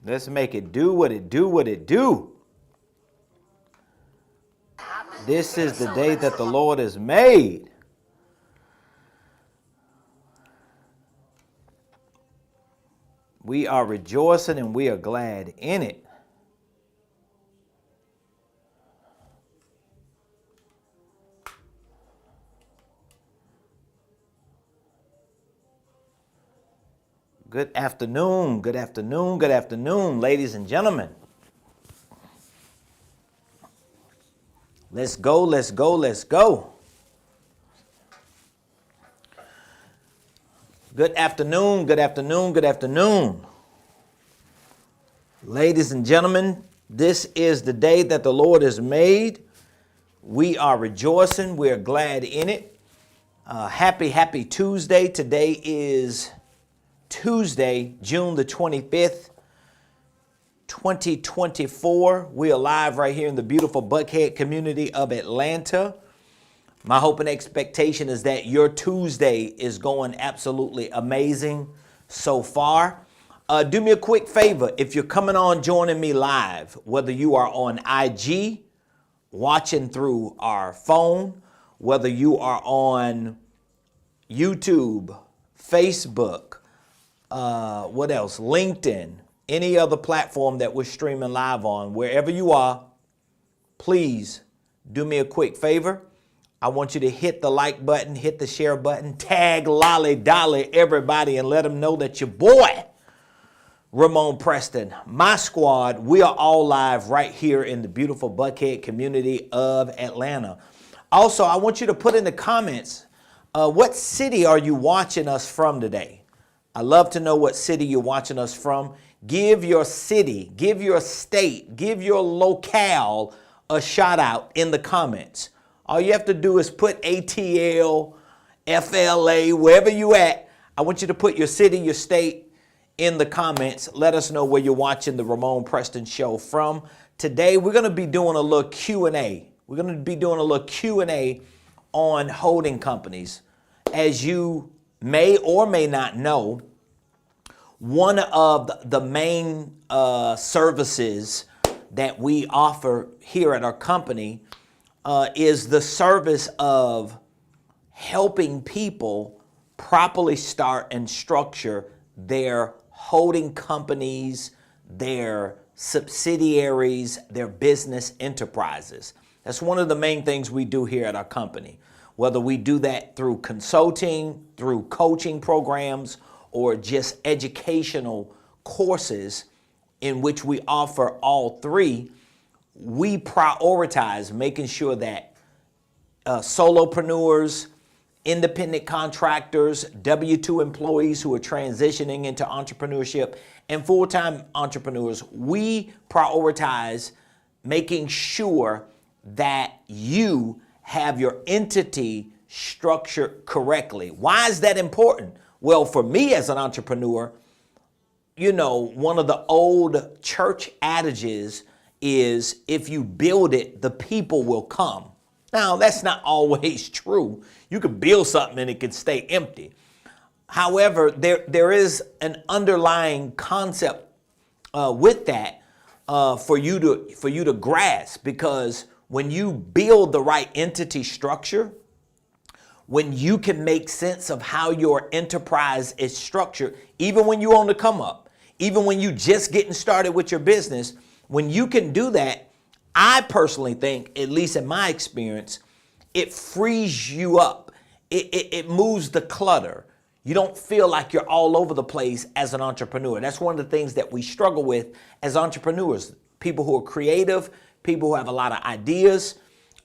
Let's make it do what it do, what it do. This is the day that the Lord has made. We are rejoicing and we are glad in it. Good afternoon, good afternoon, good afternoon, ladies and gentlemen. Let's go, let's go, let's go. Good afternoon, good afternoon, good afternoon. Ladies and gentlemen, this is the day that the Lord has made. We are rejoicing, we are glad in it. Happy Tuesday. Today is Tuesday, June the 25th, 2024. We are live right here in the beautiful Buckhead community of Atlanta. My hope and expectation is that your Tuesday is going absolutely amazing so far. Do me a quick favor. If you're coming on joining me live, whether you are on IG, watching through our phone, whether you are on YouTube, Facebook, what else? LinkedIn, any other platform that we're streaming live on, wherever you are, please do me a quick favor. I want you to hit the like button, hit the share button, tag Lolly Dolly everybody and let them know that your boy, Ramon Preston, my squad, we are all live right here in the beautiful Buckhead community of Atlanta. Also, I want you to put in the comments, what city are you watching us from today? I love to know what city you're watching us from. Give your city, give your state, give your locale a shout out in the comments. All you have to do is put ATL, FLA, wherever you at. I want you to put your city, your state in the comments. Let us know where you're watching the Ramon Preston Show from. Today, we're going to be doing a little Q&A. We're going to be doing a little Q&A on holding companies. As you may or may not know, one of the main services that we offer here at our company is the service of helping people properly start and structure their holding companies, their subsidiaries, their business enterprises. That's one of the main things we do here at our company. Whether we do that through consulting, through coaching programs, or just educational courses in which we offer all three, we prioritize making sure that solopreneurs, independent contractors, W-2 employees who are transitioning into entrepreneurship, and full-time entrepreneurs, we prioritize making sure that you have your entity structured correctly. Why is that important? Well, for me as an entrepreneur, you know, one of the old church adages is if you build it, the people will come. Now, that's not always true. You could build something and it could stay empty. However, there is an underlying concept with that for you to grasp, because when you build the right entity structure, when you can make sense of how your enterprise is structured, even when you're on the come up, even when you just getting started with your business, when you can do that, I personally think, at least in my experience, it frees you up. It moves the clutter. You don't feel like you're all over the place as an entrepreneur. That's one of the things that we struggle with as entrepreneurs. People who are creative, people who have a lot of ideas.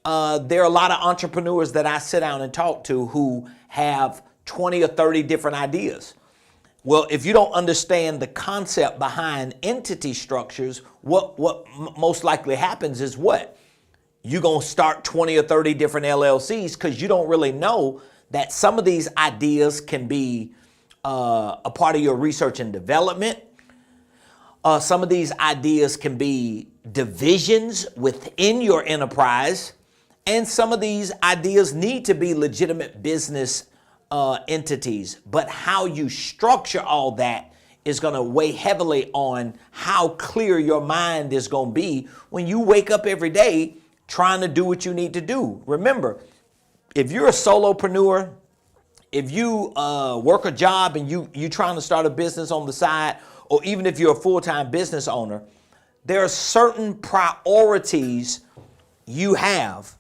There are a lot of entrepreneurs that I sit down and talk to who have 20 or 30 different ideas. Well, if you don't understand the concept behind entity structures, what most likely happens is what? You're going to start 20 or 30 different LLCs because you don't really know that some of these ideas can be a part of your research and development. Some of these ideas can be divisions within your enterprise. And some of these ideas need to be legitimate business entities. But how you structure all that is going to weigh heavily on how clear your mind is going to be when you wake up every day trying to do what you need to do. Remember, if you're a solopreneur, if you work a job and you trying to start a business on the side, or even if you're a full-time business owner, there are certain priorities you have.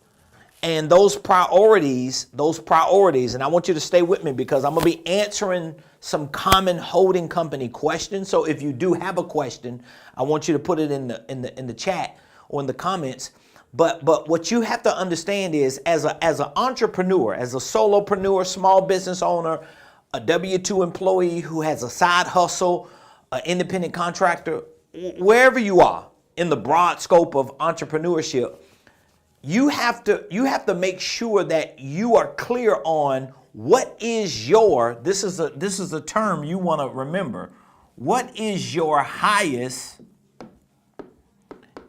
And those priorities, and I want you to stay with me because I'm going to be answering some common holding company questions. So if you do have a question, I want you to put it in the chat or in the comments. But what you have to understand is, as an entrepreneur, as a solopreneur, small business owner, a W-2 employee who has a side hustle, an independent contractor, wherever you are in the broad scope of entrepreneurship, you have to make sure that you are clear on what is your, this is a term you want to remember. What is your highest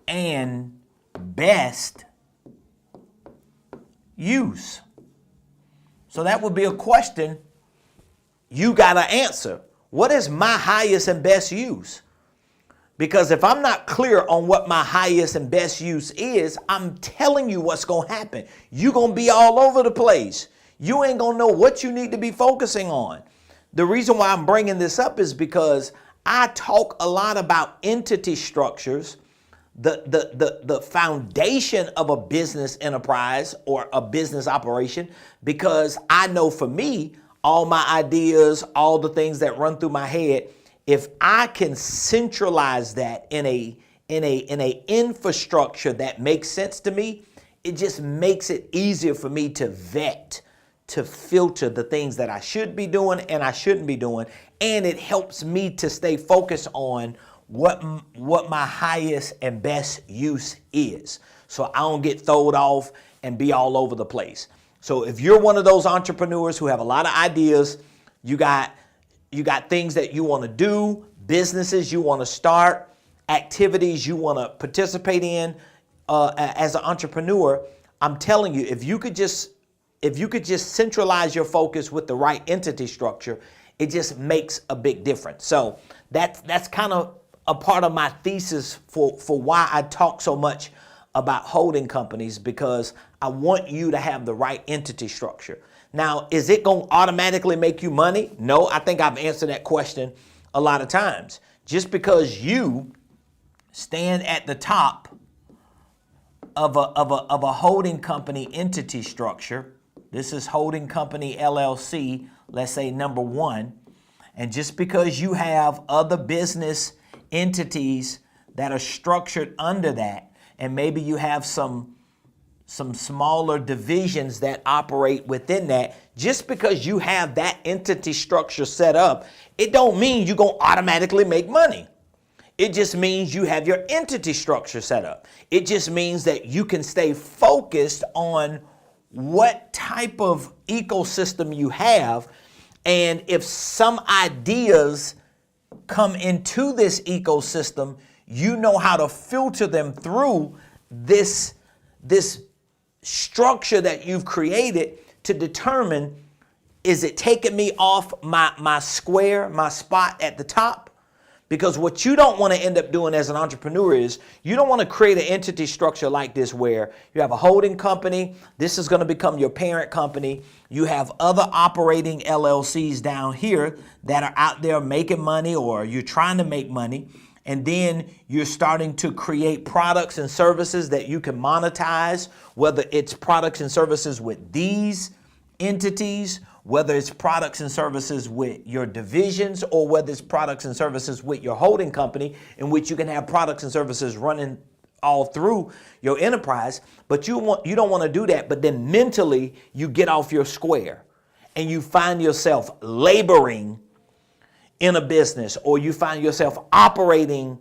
and best use? So that would be a question you got to answer. What is my highest and best use? Because if I'm not clear on what my highest and best use is, I'm telling you what's going to happen. You're going to be all over the place. You ain't going to know what you need to be focusing on. The reason why I'm bringing this up is because I talk a lot about entity structures, the foundation of a business enterprise or a business operation, because I know for me, all my ideas, all the things that run through my head, if I can centralize that in a infrastructure that makes sense to me, it just makes it easier for me to vet, to filter the things that I should be doing and I shouldn't be doing. And it helps me to stay focused on what my highest and best use is, so I don't get thrown off and be all over the place. So if you're one of those entrepreneurs who have a lot of ideas, you got things that you want to do, businesses you want to start, activities you want to participate in as an entrepreneur, I'm telling you, if you could just centralize your focus with the right entity structure, it just makes a big difference. So that's kind of a part of my thesis for why I talk so much about holding companies, because I want you to have the right entity structure. Now, is it going to automatically make you money? No, I think I've answered that question a lot of times. Just because you stand at the top of a holding company entity structure, this is holding company LLC, let's say number one, and just because you have other business entities that are structured under that, and maybe you have some smaller divisions that operate within that, just because you have that entity structure set up, it don't mean you're going to automatically make money. It just means you have your entity structure set up. It just means that you can stay focused on what type of ecosystem you have, and if some ideas come into this ecosystem, you know how to filter them through this structure that you've created to determine, is it taking me off my square, my spot at the top? Because what you don't want to end up doing as an entrepreneur is you don't want to create an entity structure like this where you have a holding company. This is going to become your parent company. You have other operating LLCs down here that are out there making money, or you're trying to make money. And then you're starting to create products and services that you can monetize, whether it's products and services with these entities, whether it's products and services with your divisions, or whether it's products and services with your holding company, in which you can have products and services running all through your enterprise. But you don't want to do that, but then mentally you get off your square and you find yourself laboring in a business, or you find yourself operating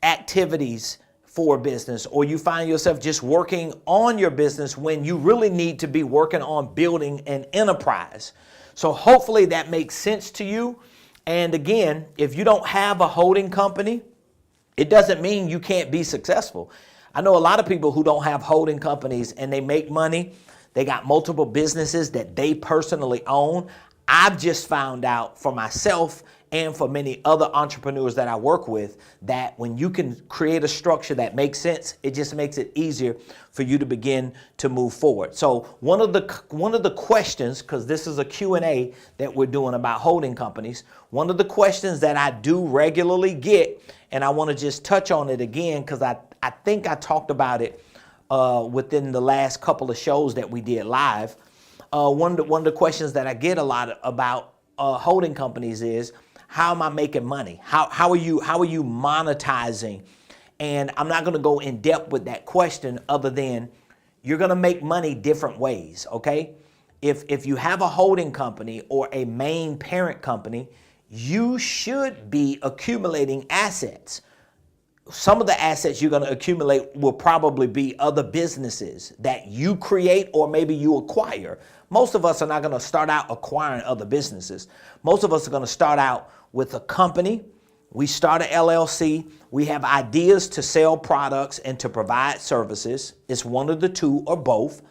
activities for a business, or you find yourself just working on your business when you really need to be working on building an enterprise. So hopefully that makes sense to you. And again, if you don't have a holding company, it doesn't mean you can't be successful. I know a lot of people who don't have holding companies and they make money. They got multiple businesses that they personally own. I've just found out for myself and for many other entrepreneurs that I work with, that when you can create a structure that makes sense, it just makes it easier for you to begin to move forward. So one of the questions, because this is a Q&A that we're doing about holding companies, one of the questions that I do regularly get, and I want to just touch on it again because I think I talked about it within the last couple of shows that we did live. One of the questions that I get a lot about holding companies is, how am I making money? How are you monetizing? And I'm not going to go in depth with that question other than you're going to make money different ways, okay? If you have a holding company or a main parent company, you should be accumulating assets. Some of the assets you're going to accumulate will probably be other businesses that you create or maybe you acquire. Most of us are not going to start out acquiring other businesses. Most of us are going to start out with a company. We start an LLC. We have ideas to sell products and to provide services. It's one of the two or both.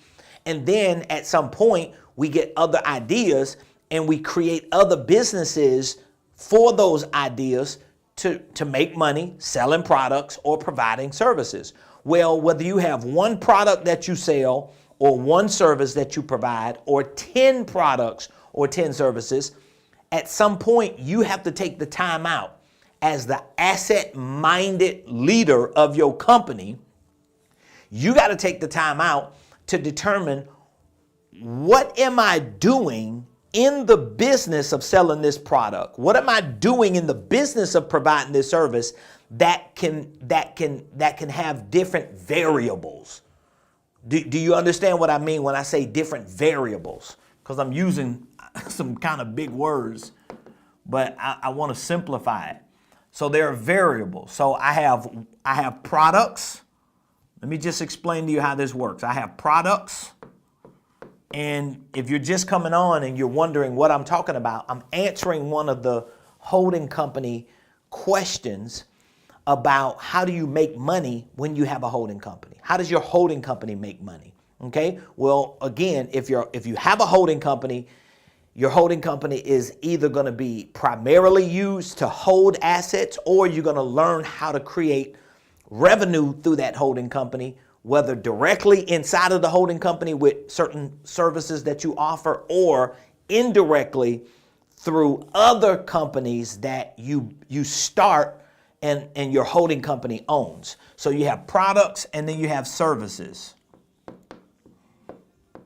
And then at some point, we get other ideas and we create other businesses for those ideas to make money selling products or providing services. Well, whether you have one product that you sell or one service that you provide or 10 products or 10 services, at some point you have to take the time out as the asset-minded leader of your company. You got to take the time out to determine, what am I doing in the business of selling this product? What am I doing in the business of providing this service that can have different variables? Do you understand what I mean when I say different variables? Because I'm using some kind of big words, but I want to simplify it. So there are variables. So I have products. Let me just explain to you how this works. I have products. And if you're just coming on and you're wondering what I'm talking about, I'm answering one of the holding company questions about how do you make money when you have a holding company? How does your holding company make money? Okay. Well, again, if you have a holding company, your holding company is either going to be primarily used to hold assets, or you're going to learn how to create revenue through that holding company, whether directly inside of the holding company with certain services that you offer, or indirectly through other companies that you start and your holding company owns. So you have products and then you have services.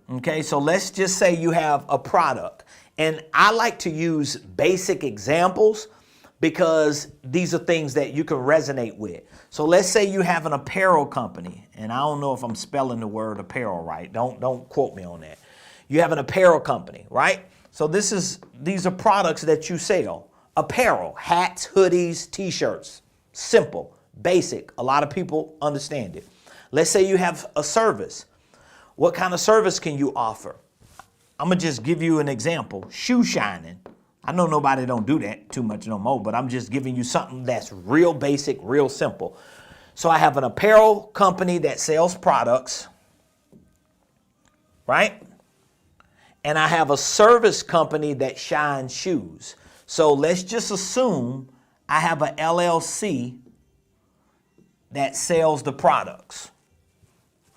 Okay, so let's just say you have a product. And I like to use basic examples because these are things that you can resonate with. So let's say you have an apparel company, and I don't know if I'm spelling the word apparel right. Don't quote me on that. You have an apparel company, right? So these are products that you sell. Apparel, hats, hoodies, t-shirts. Simple, basic. A lot of people understand it. Let's say you have a service. What kind of service can you offer? I'm going to just give you an example. Shoe shining. I know nobody don't do that too much no more, but I'm just giving you something that's real basic, real simple. So I have an apparel company that sells products, right? And I have a service company that shines shoes. So let's just assume I have an LLC that sells the products.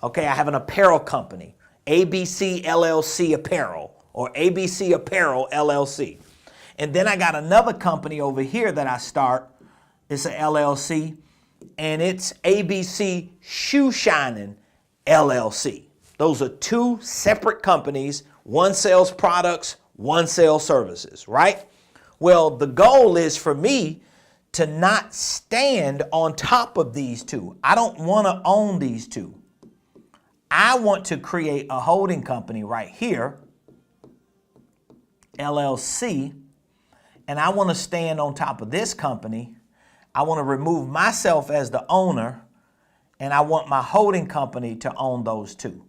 Okay, I have an apparel company, ABC LLC Apparel, or ABC Apparel LLC. And then I got another company over here that I start. It's an LLC, and it's ABC Shoe Shining LLC. Those are two separate companies. One sells products, one sells services, right? Well, the goal is for me to not stand on top of these two. I don't want to own these two. I want to create a holding company right here, LLC, and I want to stand on top of this company. I want to remove myself as the owner, and I want my holding company to own those two.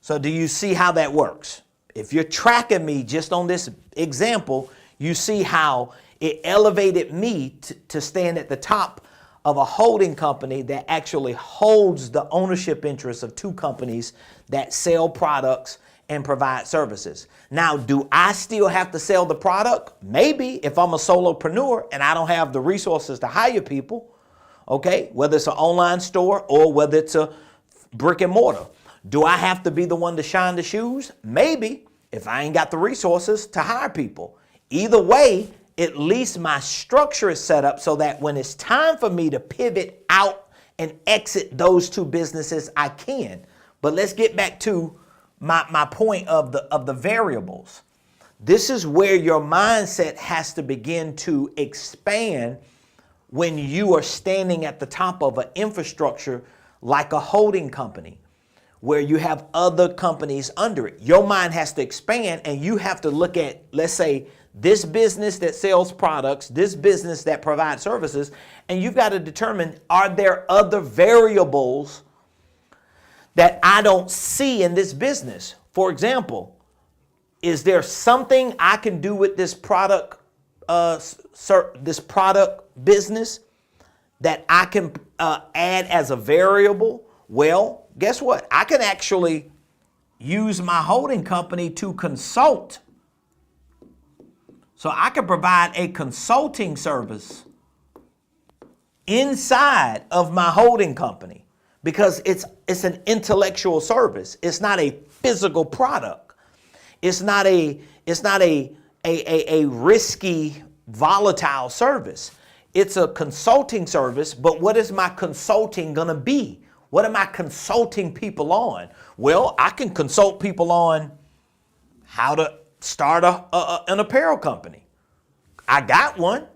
So do you see how that works? If you're tracking me just on this example, you see how it elevated me to stand at the top of a holding company that actually holds the ownership interests of two companies that sell products and provide services. Now, do I still have to sell the product? Maybe, if I'm a solopreneur and I don't have the resources to hire people, okay, whether it's an online store or whether it's a brick and mortar. Do I have to be the one to shine the shoes? Maybe, if I ain't got the resources to hire people. Either way, at least my structure is set up so that when it's time for me to pivot out and exit those two businesses, I can. But let's get back to my point of the variables. This is where your mindset has to begin to expand when you are standing at the top of an infrastructure like a holding company, where you have other companies under it. Your mind has to expand, and you have to look at, let's say, this business that sells products, this business that provides services, and you've got to determine, are there other variables that I don't see in this business? For example, is there something I can do with this product business that I can add as a variable? Well, guess what? I can actually use my holding company to consult. So I can provide a consulting service inside of my holding company because it's an intellectual service. It's not a physical product. It's not a risky, volatile service. It's a consulting service, but what is my consulting gonna be? What am I consulting people on? Well, I can consult people on how to start an apparel company. I got one.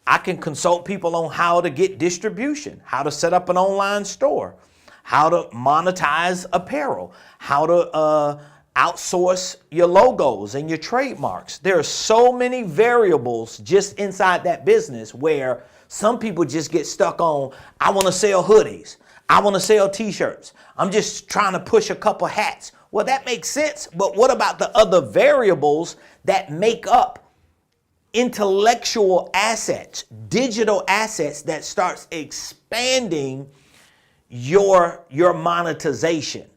I can consult people on how to get distribution, how to set up an online store, how to monetize apparel, how to outsource your logos and your trademarks. There are so many variables just inside that business where some people just get stuck on, I want to sell hoodies. I want to sell t-shirts. I'm just trying to push a couple hats. Well, that makes sense, but what about the other variables that make up intellectual assets, digital assets that starts expanding your monetization?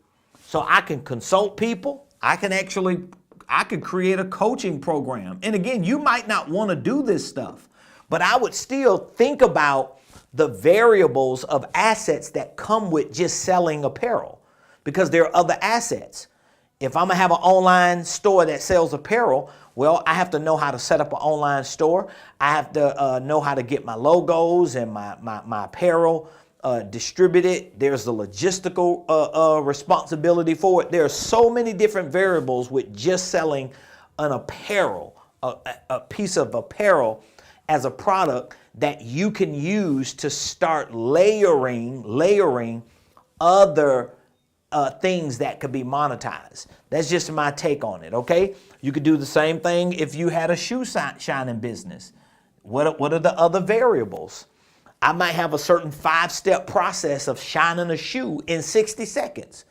So I can consult people. I can create a coaching program. And again, you might not want to do this stuff, but I would still think about the variables of assets that come with just selling apparel, because there are other assets. If I'm gonna have an online store that sells apparel, well, I have to know how to set up an online store. I have to know how to get my logos and my apparel distributed. There's the logistical responsibility for it. There are so many different variables with just selling an apparel, a piece of apparel as a product that you can use to start layering other things that could be monetized. That's just my take on it, okay? You could do the same thing if you had a shoe shining business. What are the other variables? I might have a certain 5-step process of shining a shoe in 60 seconds.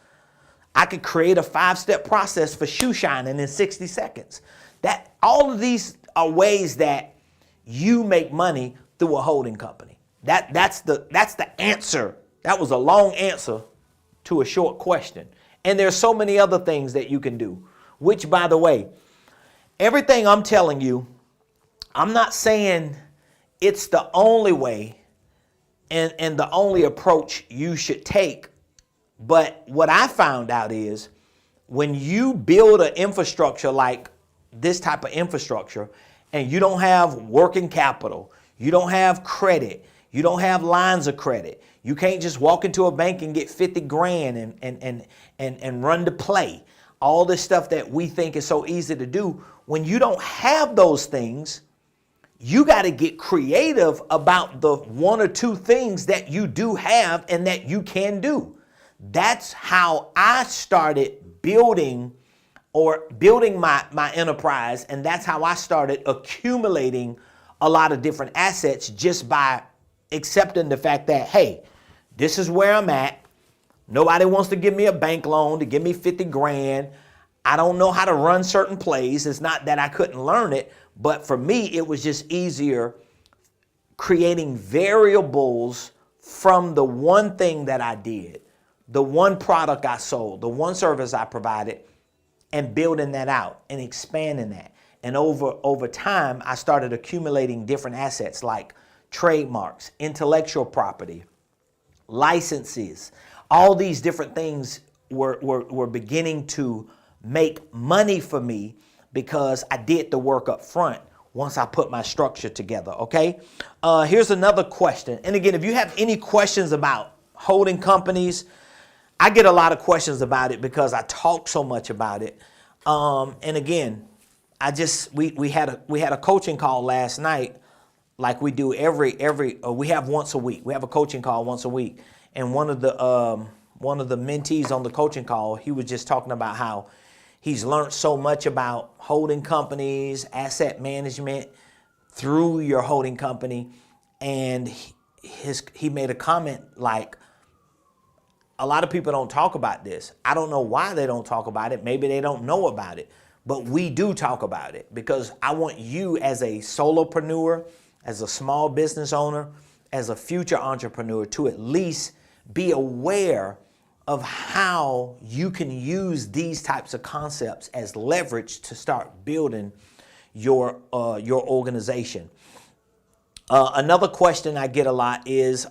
I could create a 5-step process for shoe shining in 60 seconds. That all of these are ways that you make money through a holding company. That's the answer. That was a long answer to a short question. And there's so many other things that you can do, which, by the way, everything I'm telling you, I'm not saying it's the only way and the only approach you should take. But what I found out is when you build an infrastructure like this type of infrastructure, and you don't have working capital, you don't have credit, you don't have lines of credit, you can't just walk into a bank and get 50 grand and run to play. All this stuff that we think is so easy to do. When you don't have those things, you got to get creative about the 1 or 2 things that you do have and that you can do. That's how I started building my enterprise, and that's how I started accumulating a lot of different assets, just by accepting the fact that, hey, this is where I'm at. Nobody wants to give me a bank loan to give me 50 grand. I don't know how to run certain plays. It's not that I couldn't learn it, but for me, it was just easier creating variables from the one thing that I did, the one product I sold, the one service I provided, and building that out and expanding that. And over time, I started accumulating different assets like trademarks, intellectual property, licenses. All these different things were beginning to make money for me because I did the work up front once I put my structure together, okay? Here's another question. And again, if you have any questions about holding companies, I get a lot of questions about it because I talk so much about it. And again, we had a coaching call last night, like we do we have once a week. We have a coaching call once a week. And one of the mentees on the coaching call, he was just talking about how he's learned so much about holding companies, asset management through your holding company. And he made a comment like, a lot of people don't talk about this. I don't know why they don't talk about it. Maybe they don't know about it, but we do talk about it because I want you as a solopreneur, as a small business owner, as a future entrepreneur to at least be aware of how you can use these types of concepts as leverage to start building your organization. Another question I get a lot is,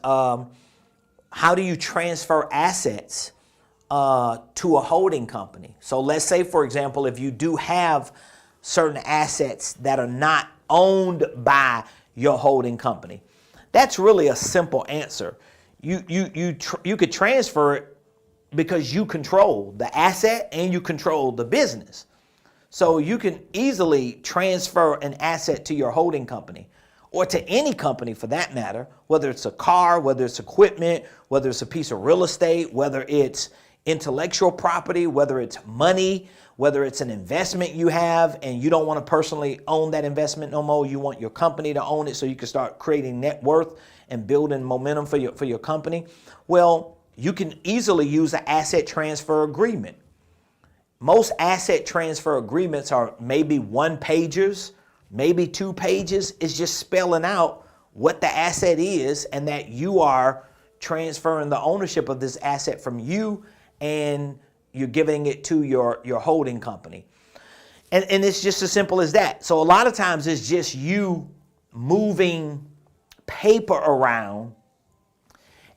how do you transfer assets to a holding company? So let's say, for example, if you do have certain assets that are not owned by your holding company, that's really a simple answer. You could transfer it because you control the asset and you control the business. So you can easily transfer an asset to your holding company or to any company for that matter, whether it's a car, whether it's equipment, whether it's a piece of real estate, whether it's intellectual property, whether it's money, whether it's an investment you have and you don't want to personally own that investment no more. You want your company to own it so you can start creating net worth and building momentum for your company. Well, you can easily use an asset transfer agreement. Most asset transfer agreements are maybe 1-pagers, maybe 2 pages. It's just spelling out what the asset is and that you are transferring the ownership of this asset from you and you're giving it to your holding company. And it's just as simple as that. So a lot of times it's just you moving paper around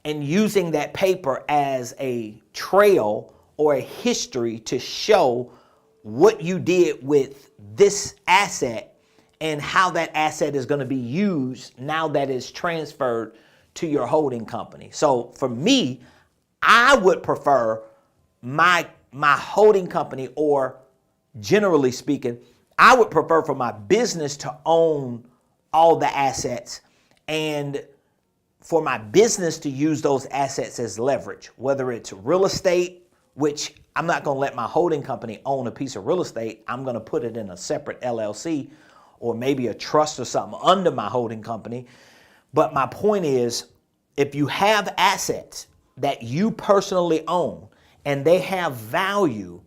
and using that paper as a trail or a history to show what you did with this asset and how that asset is going to be used now that it's transferred to your holding company. So for me, I would prefer my holding company, or generally speaking, I would prefer for my business to own all the assets and for my business to use those assets as leverage, whether it's real estate, which I'm not going to let my holding company own a piece of real estate. I'm going to put it in a separate LLC or maybe a trust or something under my holding company. But my point is, if you have assets that you personally own and they have value,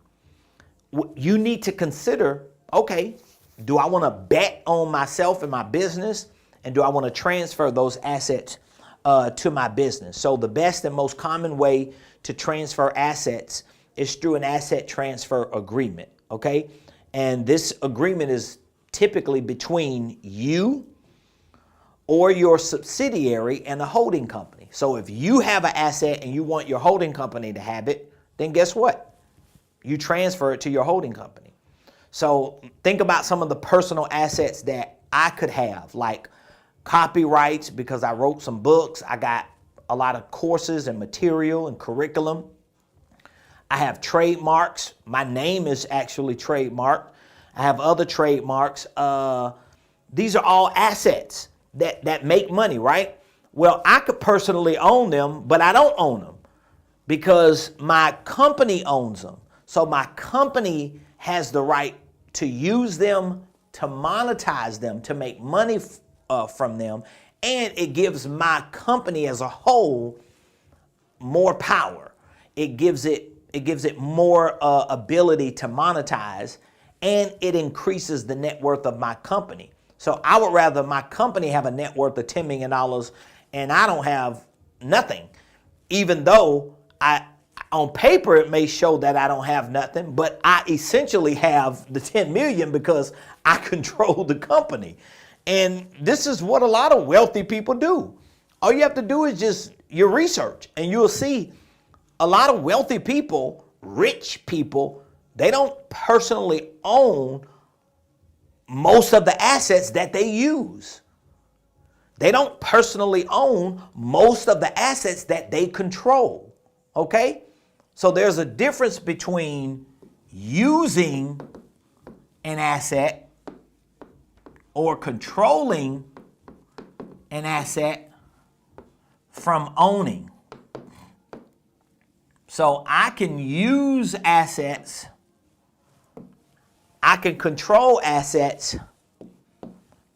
you need to consider, okay, do I want to bet on myself and my business? And do I want to transfer those assets to my business? So the best and most common way to transfer assets is through an asset transfer agreement, okay? And this agreement is typically between you or your subsidiary and a holding company. So if you have an asset and you want your holding company to have it, then guess what? You transfer it to your holding company. So think about some of the personal assets that I could have, like copyrights, because I wrote some books. I got a lot of courses and material and curriculum. I have trademarks. My name is actually trademarked. I have other trademarks. These are all assets that make money, right? Well, I could personally own them, but I don't own them because my company owns them. So my company has the right to use them, to monetize them, to make money from them, and it gives my company as a whole more power. It gives it more ability to monetize, and it increases the net worth of my company. So I would rather my company have a net worth of $10 million and I don't have nothing, even though on paper it may show that I don't have nothing, but I essentially have the 10 million because I control the company. And this is what a lot of wealthy people do. All you have to do is just your research and you'll see a lot of wealthy people, rich people, they don't personally own most of the assets that they use. They don't personally own most of the assets that they control. Okay? So there's a difference between using an asset or controlling an asset from owning. So I can use assets, I can control assets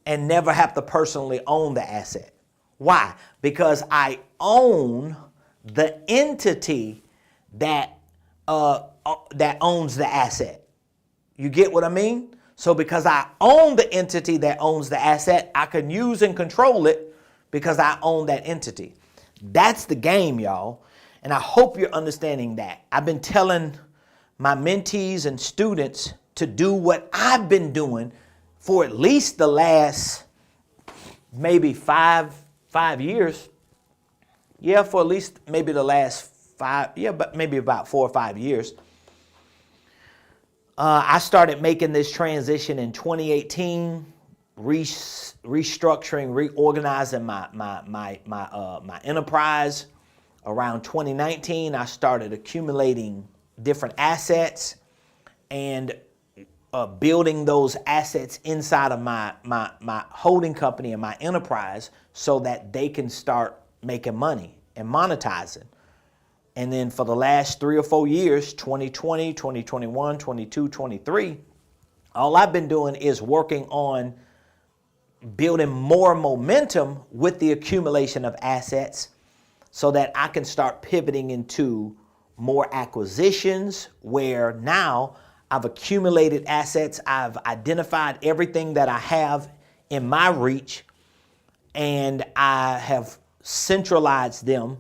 and never have to personally own the asset. Why? Because I own the entity that owns the asset. You get what I mean? So because I own the entity that owns the asset, I can use and control it because I own that entity. That's the game, y'all. And I hope you're understanding that. I've been telling my mentees and students to do what I've been doing for at least the last maybe five years. Yeah, for at least maybe the last but maybe about 4 or 5 years. I started making this transition in 2018, restructuring, reorganizing my enterprise. Around 2019, I started accumulating different assets and building those assets inside of my holding company and my enterprise so that they can start making money and monetizing. And then for the last 3 or 4 years, 2020, 2021, 22, 23, all I've been doing is working on building more momentum with the accumulation of assets so that I can start pivoting into more acquisitions where now I've accumulated assets, I've identified everything that I have in my reach, and I have centralized them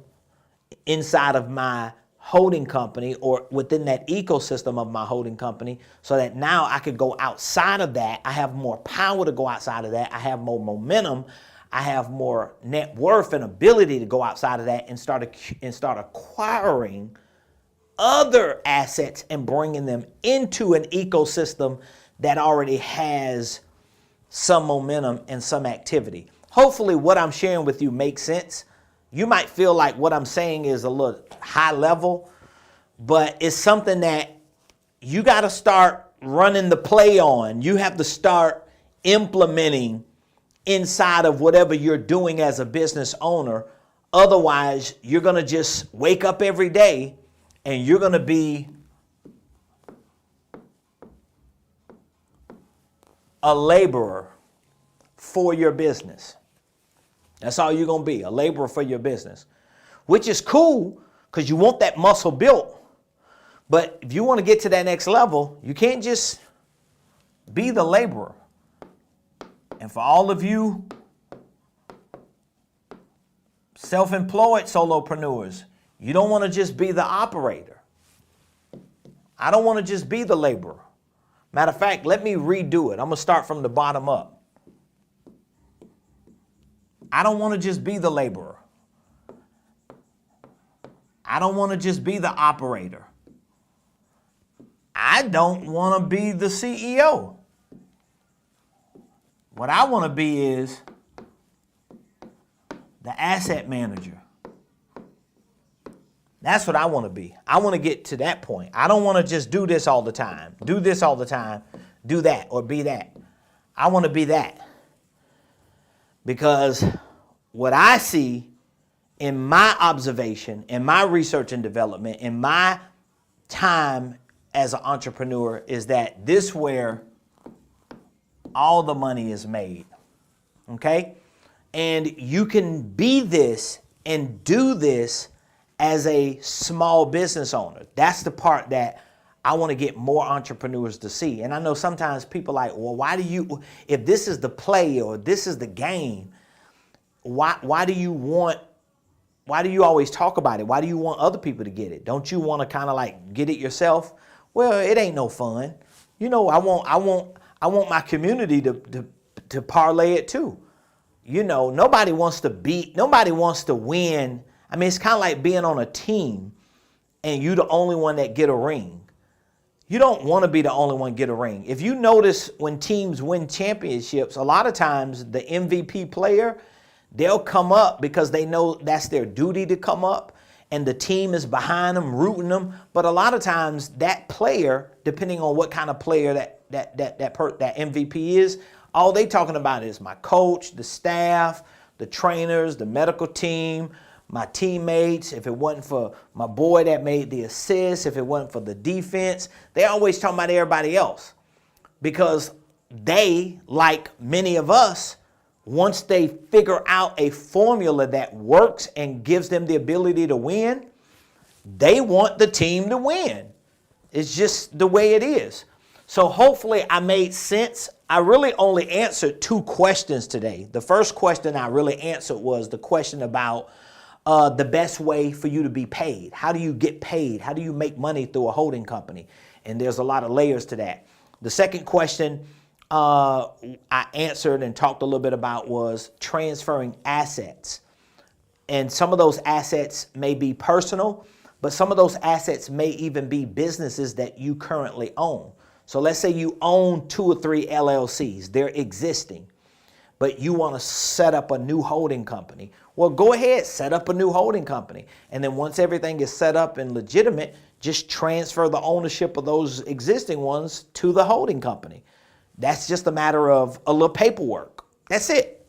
inside of my holding company or within that ecosystem of my holding company so that now I could go outside of that. I have more power to go outside of that. I have more momentum. I have more net worth and ability to go outside of that and start acquiring other assets and bringing them into an ecosystem that already has some momentum and some activity. Hopefully what I'm sharing with you makes sense. You might feel like what I'm saying is a little high level, but it's something that you got to start running the play on. You have to start implementing inside of whatever you're doing as a business owner. Otherwise, you're going to just wake up every day and you're going to be a laborer for your business. That's all you're going to be, a laborer for your business, which is cool because you want that muscle built. But if you want to get to that next level, you can't just be the laborer. And for all of you self-employed solopreneurs, you don't want to just be the operator. I don't want to just be the laborer. Matter of fact, let me redo it. I'm going to start from the bottom up. I don't want to just be the laborer. I don't want to just be the operator. I don't want to be the CEO. What I want to be is the asset manager. That's what I want to be. I want to get to that point. I don't want to just do this all the time, do this all the time, do that or be that. I want to be that. Because what I see in my observation, in my research and development, in my time as an entrepreneur is that this is where all the money is made. Okay? And you can be this and do this as a small business owner. That's the part that I want to get more entrepreneurs to see. And I know sometimes people are like, well, if this is the play or this is the game, why do you always talk about it? Why do you want other people to get it? Don't you want to kind of like get it yourself? Well, it ain't no fun. I want my community to parlay it too. Nobody wants to win. I mean, it's kind of like being on a team and you the only one that get a ring. You don't want to be the only one get a ring. If you notice when teams win championships, a lot of times the MVP player, they'll come up because they know that's their duty to come up and the team is behind them, rooting them. But a lot of times that player, depending on what kind of player that MVP is, all they talking about is my coach, the staff, the trainers, the medical team, my teammates. If it wasn't for my boy that made the assist, if it wasn't for the defense, they always talking about everybody else because they, like many of us, once they figure out a formula that works and gives them the ability to win, they want the team to win. It's just the way it is. So hopefully I made sense. I really only answered 2 questions today. The first question I really answered was the question about the best way for you to be paid. How do you get paid? How do you make money through a holding company? And there's a lot of layers to that. The second question I answered and talked a little bit about was transferring assets. And some of those assets may be personal, but some of those assets may even be businesses that you currently own. So let's say you own 2 or 3 LLCs, they're existing, but you want to set up a new holding company. Well, go ahead, set up a new holding company. And then once everything is set up and legitimate, just transfer the ownership of those existing ones to the holding company. That's just a matter of a little paperwork. That's it.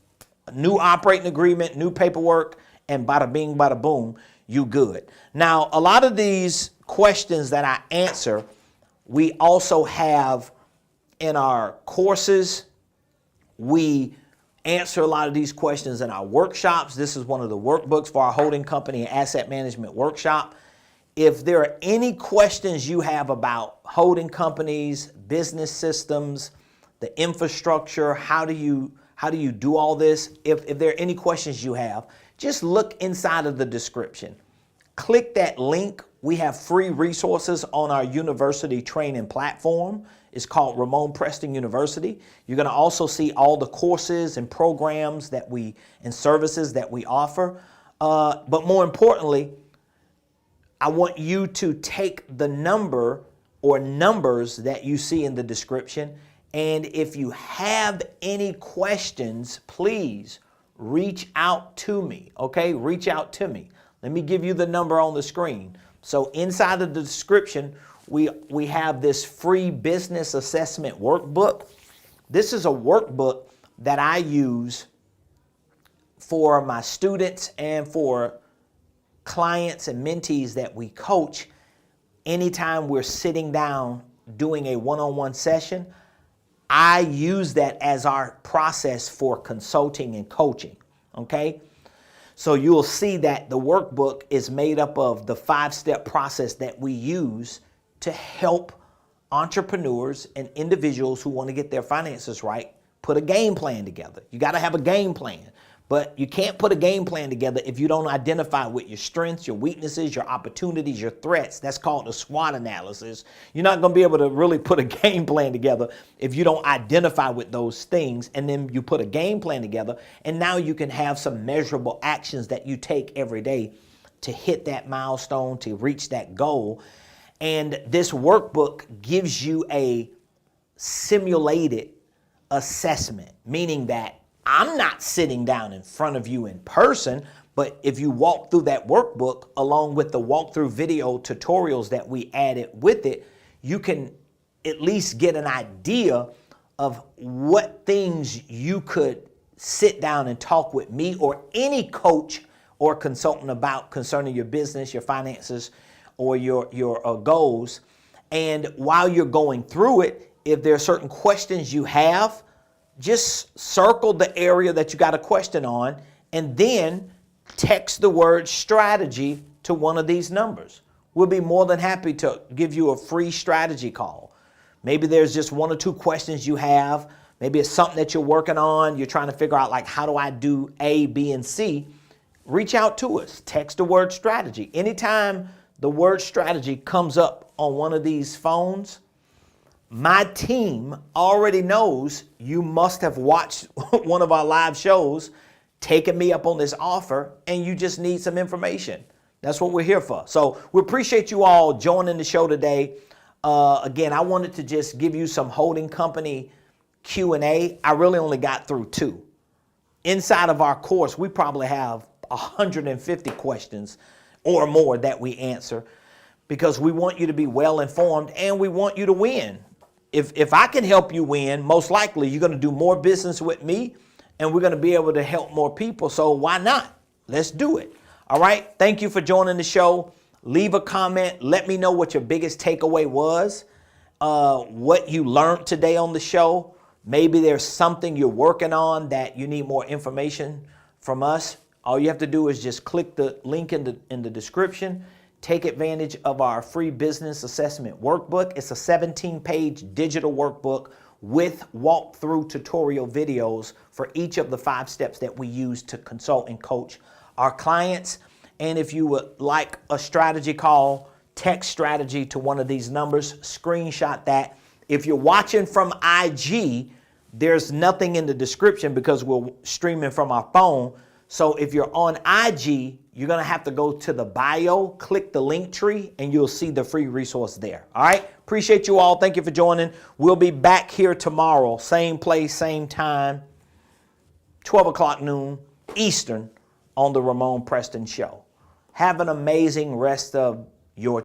A new operating agreement, new paperwork, and bada bing, bada boom, you good. Now, a lot of these questions that I answer, we also have in our courses. We answer a lot of these questions in our workshops. This is one of the workbooks for our holding company and asset management workshop. If there are any questions you have about holding companies, business systems, the infrastructure, how do you do all this? If there are any questions you have, just look inside of the description. Click that link. We have free resources on our university training platform. It's called Ramon Preston University. You're going to also see all the courses and programs and services that we offer. But more importantly, I want you to take the number or numbers that you see in the description. And if you have any questions, please reach out to me, okay? Reach out to me. Let me give you the number on the screen. So inside of the description, we have this free business assessment workbook. This is a workbook that I use for my students and for clients and mentees that we coach. Anytime we're sitting down doing a one-on-one session, I use that as our process for consulting and coaching, okay? So you'll see that the workbook is made up of the 5-step process that we use to help entrepreneurs and individuals who want to get their finances right put a game plan together. You got to have a game plan. But you can't put a game plan together if you don't identify with your strengths, your weaknesses, your opportunities, your threats. That's called a SWOT analysis. You're not going to be able to really put a game plan together if you don't identify with those things. And then you put a game plan together, and now you can have some measurable actions that you take every day to hit that milestone, to reach that goal. And this workbook gives you a simulated assessment, meaning that I'm not sitting down in front of you in person, but if you walk through that workbook along with the walkthrough video tutorials that we added with it, you can at least get an idea of what things you could sit down and talk with me or any coach or consultant about concerning your business, your finances, or your goals. And while you're going through it, if there are certain questions you have, just circle the area that you got a question on and then text the word strategy to one of these numbers. we'll be more than happy to give you a free strategy call. Maybe there's just 1 or 2 questions you have. Maybe it's something that you're working on. You're trying to figure out, like, how do I do A, B, and C? Reach out to us. Text the word strategy. Anytime the word strategy comes up on one of these phones, my team already knows you must have watched one of our live shows, taken me up on this offer, and you just need some information. That's what we're here for. So we appreciate you all joining the show today. Again, I wanted to just give you some holding company Q&A. I really only got through 2. Inside of our course, we probably have 150 questions or more that we answer, because we want you to be well informed and we want you to win. If I can help you win, most likely you're going to do more business with me and we're going to be able to help more people. So why not? Let's do it. All right. Thank you for joining the show. Leave a comment. Let me know what your biggest takeaway was, what you learned today on the show. Maybe there's something you're working on that you need more information from us. All you have to do is just click the link in the description. Take advantage of our free business assessment workbook. It's a 17-page digital workbook with walkthrough tutorial videos for each of the 5 steps that we use to consult and coach our clients. And if you would like a strategy call, text strategy to one of these numbers, screenshot that. If you're watching from IG, there's nothing in the description because we're streaming from our phone. So if you're on IG, you're going to have to go to the bio, click the link tree, and you'll see the free resource there. All right. Appreciate you all. Thank you for joining. We'll be back here tomorrow. Same place, same time, 12 o'clock noon Eastern on the Ramon Preston Show. Have an amazing rest of your